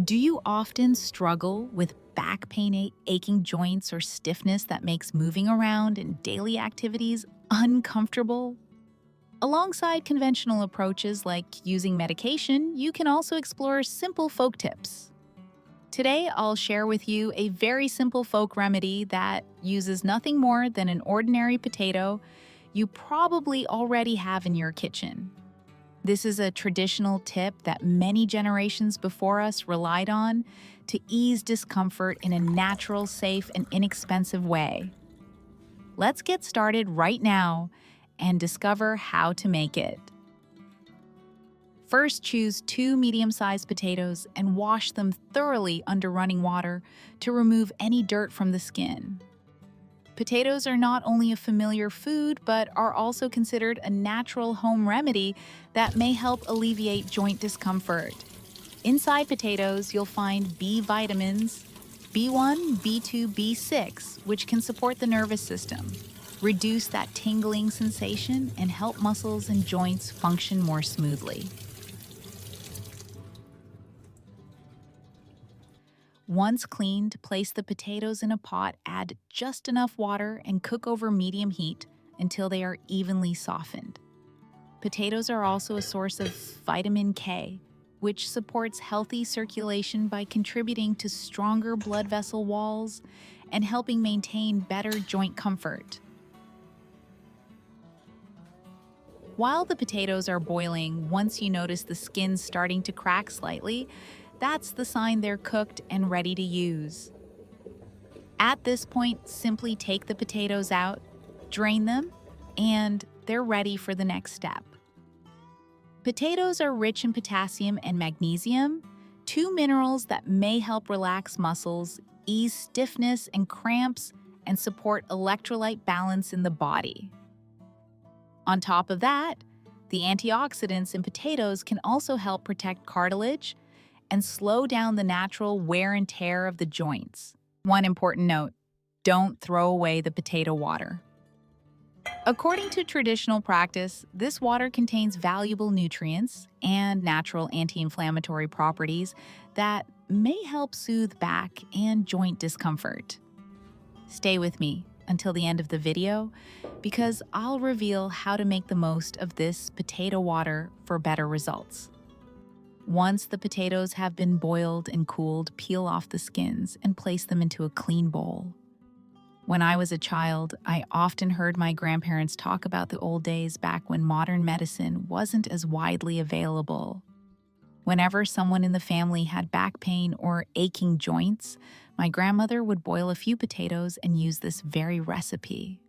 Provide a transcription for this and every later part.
Do you often struggle with back pain, aching joints, or stiffness that makes moving around in daily activities uncomfortable? Alongside conventional approaches like using medication, you can also explore simple folk tips. Today, I'll share with you a very simple folk remedy that uses nothing more than an ordinary potato you probably already have in your kitchen. This is a traditional tip that many generations before us relied on to ease discomfort in a natural, safe, and inexpensive way. Let's get started right now and discover how to make it. First, choose 2 medium-sized potatoes and wash them thoroughly under running water to remove any dirt from the skin. Potatoes are not only a familiar food, but are also considered a natural home remedy that may help alleviate joint discomfort. Inside potatoes, you'll find B vitamins, B1, B2, B6, which can support the nervous system, reduce that tingling sensation, and help muscles and joints function more smoothly. Once cleaned, place the potatoes in a pot, add just enough water, and cook over medium heat until they are evenly softened. Potatoes are also a source of vitamin K, which supports healthy circulation by contributing to stronger blood vessel walls and helping maintain better joint comfort. While the potatoes are boiling, once you notice the skin starting to crack slightly, that's the sign they're cooked and ready to use. At this point, simply take the potatoes out, drain them, and they're ready for the next step. Potatoes are rich in potassium and magnesium, 2 minerals that may help relax muscles, ease stiffness and cramps, and support electrolyte balance in the body. On top of that, the antioxidants in potatoes can also help protect cartilage and slow down the natural wear and tear of the joints. One important note: don't throw away the potato water. According to traditional practice, this water contains valuable nutrients and natural anti-inflammatory properties that may help soothe back and joint discomfort. Stay with me until the end of the video because I'll reveal how to make the most of this potato water for better results. Once the potatoes have been boiled and cooled, peel off the skins and place them into a clean bowl. When I was a child, I often heard my grandparents talk about the old days back when modern medicine wasn't as widely available. Whenever someone in the family had back pain or aching joints, my grandmother would boil a few potatoes and use this very recipe.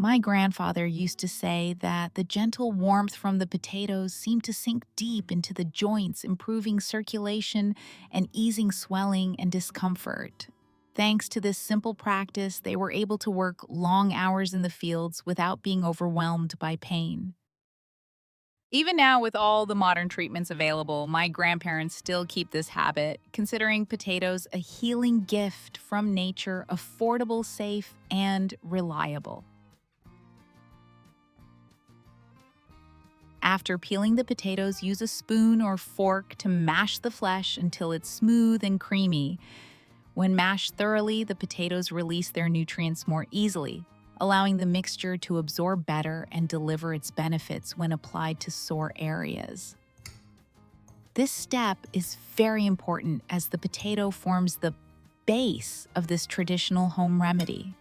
My grandfather used to say that the gentle warmth from the potatoes seemed to sink deep into the joints, improving circulation and easing swelling and discomfort. Thanks to this simple practice, they were able to work long hours in the fields without being overwhelmed by pain. Even now, with all the modern treatments available, my grandparents still keep this habit, considering potatoes a healing gift from nature, affordable, safe, and reliable. After peeling the potatoes, use a spoon or fork to mash the flesh until it's smooth and creamy. When mashed thoroughly, the potatoes release their nutrients more easily, allowing the mixture to absorb better and deliver its benefits when applied to sore areas. This step is very important as the potato forms the base of this traditional home remedy.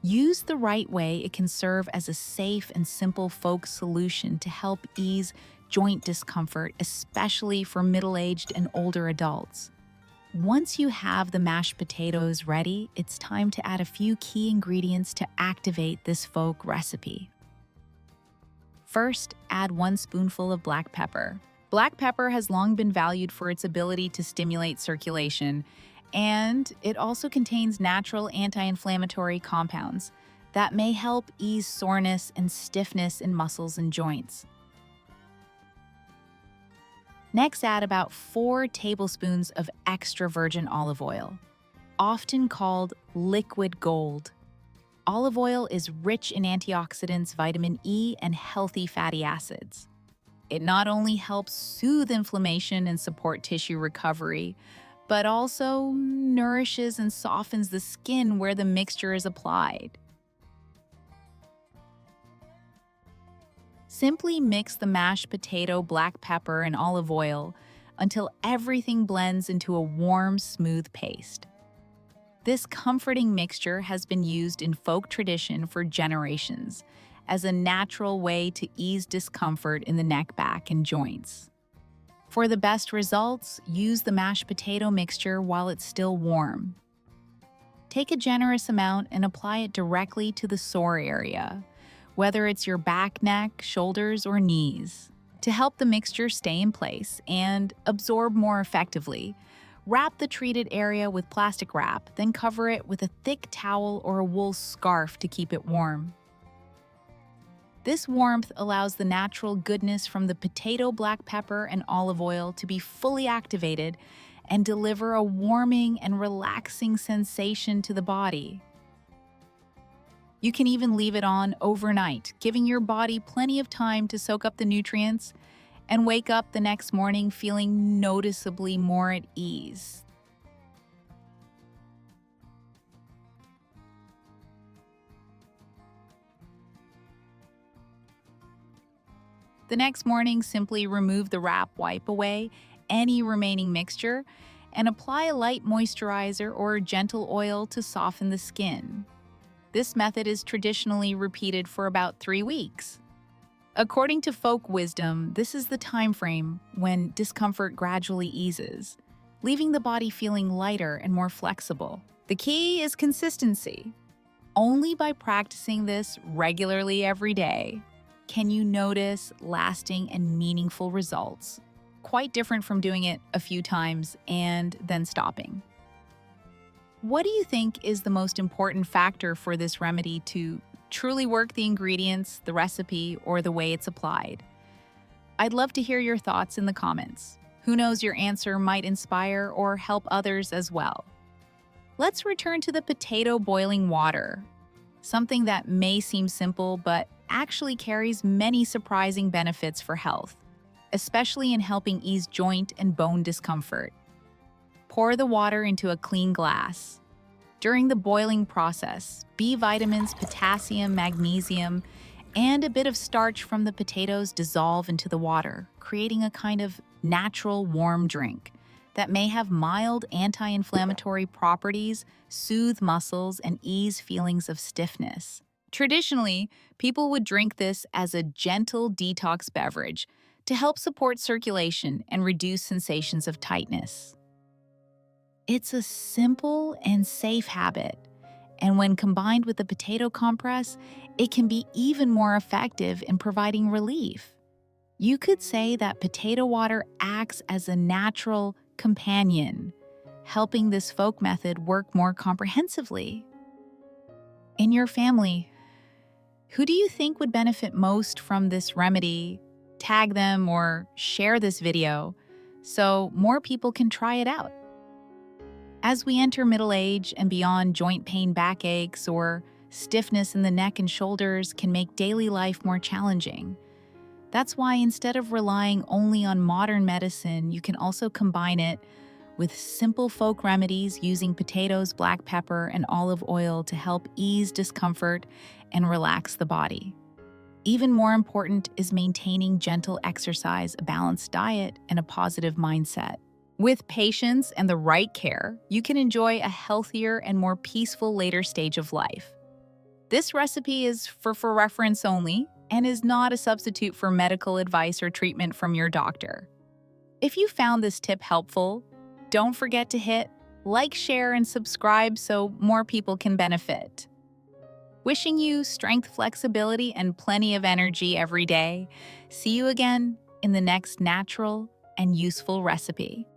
Used the right way, it can serve as a safe and simple folk solution to help ease joint discomfort, especially for middle-aged and older adults. Once you have the mashed potatoes ready, it's time to add a few key ingredients to activate this folk recipe. First, add 1 spoonful of black pepper. Black pepper has long been valued for its ability to stimulate circulation, and it also contains natural anti-inflammatory compounds that may help ease soreness and stiffness in muscles and joints. Next, add about 4 tablespoons of extra virgin olive oil, often called liquid gold. Olive oil is rich in antioxidants, vitamin E, and healthy fatty acids. It not only helps soothe inflammation and support tissue recovery, but also nourishes and softens the skin where the mixture is applied. Simply mix the mashed potato, black pepper, and olive oil until everything blends into a warm, smooth paste. This comforting mixture has been used in folk tradition for generations as a natural way to ease discomfort in the neck, back, and joints. For the best results, use the mashed potato mixture while it's still warm. Take a generous amount and apply it directly to the sore area, whether it's your back, neck, shoulders, or knees. To help the mixture stay in place and absorb more effectively, wrap the treated area with plastic wrap, then cover it with a thick towel or a wool scarf to keep it warm. This warmth allows the natural goodness from the potato, black pepper, and olive oil to be fully activated and deliver a warming and relaxing sensation to the body. You can even leave it on overnight, giving your body plenty of time to soak up the nutrients and wake up the next morning feeling noticeably more at ease. The next morning, simply remove the wrap, wipe away any remaining mixture, and apply a light moisturizer or gentle oil to soften the skin. This method is traditionally repeated for about 3 weeks. According to folk wisdom, this is the time frame when discomfort gradually eases, leaving the body feeling lighter and more flexible. The key is consistency. Only by practicing this regularly every day can you notice lasting and meaningful results, quite different from doing it a few times and then stopping. What do you think is the most important factor for this remedy to truly work: the ingredients, the recipe, or the way it's applied? I'd love to hear your thoughts in the comments. Who knows, your answer might inspire or help others as well. Let's return to the potato boiling water, something that may seem simple but actually carries many surprising benefits for health, especially in helping ease joint and bone discomfort. Pour the water into a clean glass. During the boiling process, B vitamins, potassium, magnesium, and a bit of starch from the potatoes dissolve into the water, creating a kind of natural warm drink that may have mild anti-inflammatory properties, soothe muscles, and ease feelings of stiffness. Traditionally, people would drink this as a gentle detox beverage to help support circulation and reduce sensations of tightness. It's a simple and safe habit, and when combined with the potato compress, it can be even more effective in providing relief. You could say that potato water acts as a natural companion, helping this folk method work more comprehensively. In your family, who do you think would benefit most from this remedy? Tag them or share this video so more people can try it out. As we enter middle age and beyond, joint pain, backaches, or stiffness in the neck and shoulders can make daily life more challenging. That's why instead of relying only on modern medicine, you can also combine it with simple folk remedies using potatoes, black pepper, and olive oil to help ease discomfort and relax the body. Even more important is maintaining gentle exercise, a balanced diet, and a positive mindset. With patience and the right care, you can enjoy a healthier and more peaceful later stage of life. This recipe is for reference only and is not a substitute for medical advice or treatment from your doctor. If you found this tip helpful, don't forget to hit like, share, and subscribe so more people can benefit. Wishing you strength, flexibility, and plenty of energy every day. See you again in the next natural and useful recipe.